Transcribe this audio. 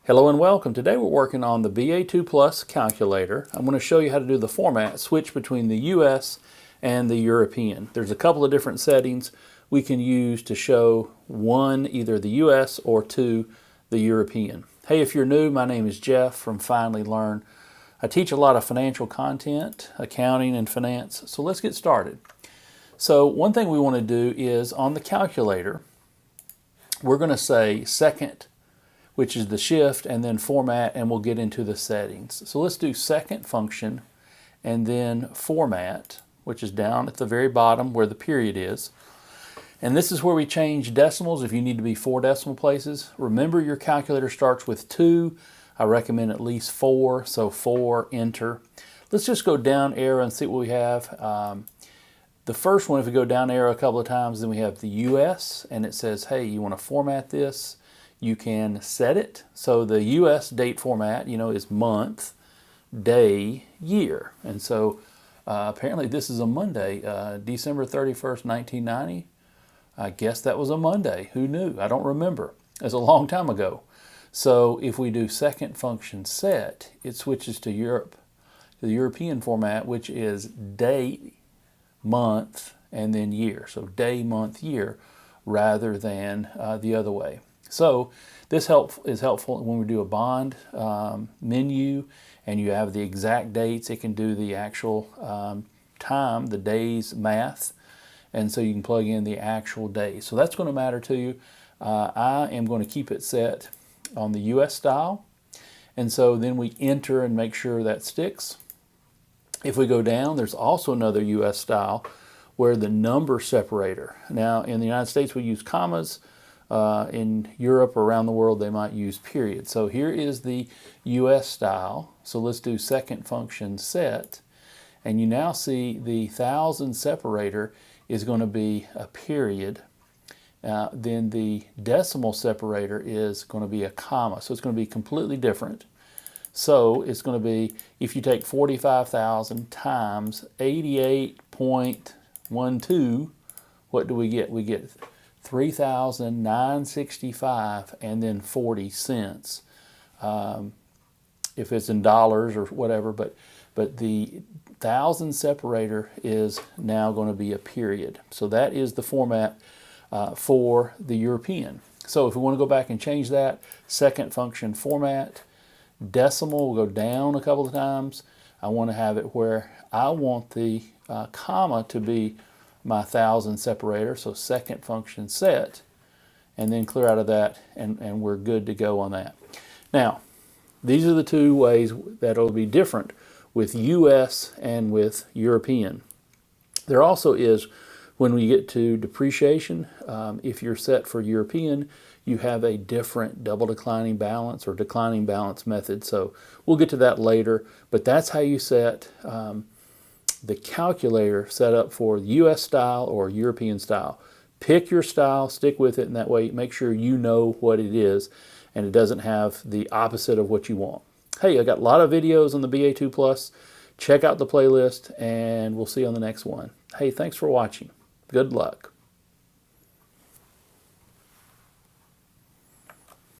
Hello and welcome. Today we're working on the BA2 Plus calculator. I'm going to show you how to do the format switch between the US and the European. There's a couple of different settings we can use to show one, either the US, or two, the European. Hey, if you're new, my name is Jeff from Finally Learn. I teach a lot of financial content, accounting and finance, so let's get started. So one thing we want to do is on the calculator, we're going to say second, which is the shift, and then format, and we'll get into the settings. So let's do second function and then format, which is down at the very bottom where the period is. And this is where we change decimals if you need to be 4 decimal places. Remember, your calculator starts with 2. I recommend at least 4, so 4, enter. Let's just go down arrow and see what we have. The first one, if we go down arrow a couple of times, then we have the US, and it says, hey, you want to format this? You can set it. So the US date format, is month, day, year. And so apparently this is a Monday, December 31st, 1990. I guess that was a Monday. Who knew? I don't remember. It's a long time ago. So if we do second function set, it switches to Europe, to the European format, which is day, month, and then year. So day, month, year, rather than the other way. So this is helpful when we do a bond menu and you have the exact dates. It can do the actual time, the days math, and so you can plug in the actual days. So that's going to matter to you. I am going to keep it set on the US style, and so then we enter and make sure that sticks. If we go down, there's also another US style where the number separator. Now in the United States we use commas. In Europe, around the world, they might use periods. So here is the US style. So let's do second function set. And you now see the thousand separator is going to be a period. Then the decimal separator is going to be a comma. So it's going to be completely different. So it's going to be, if you take 45,000 times 88.12, what do we get? We get 3,965 and then 40 cents. If it's in dollars or whatever, but the thousand separator is now going to be a period. So that is the format for the European. So if we want to go back and change that, second function format, decimal will go down a couple of times. I want to have it where I want the comma to be my thousand separator, so second function set, and then clear out of that, and we're good to go on that. Now, these are the two ways that will be different with US and with European. There also is, when we get to depreciation, if you're set for European, you have a different double declining balance or declining balance method. So we'll get to that later, but that's how you set the calculator set up for US style or European style. Pick your style, stick with it, and that way make sure you know what it is and it doesn't have the opposite of what you want. Hey, I got a lot of videos on the BA2 Plus. Check out the playlist and we'll see you on the next one. Hey, thanks for watching. Good luck.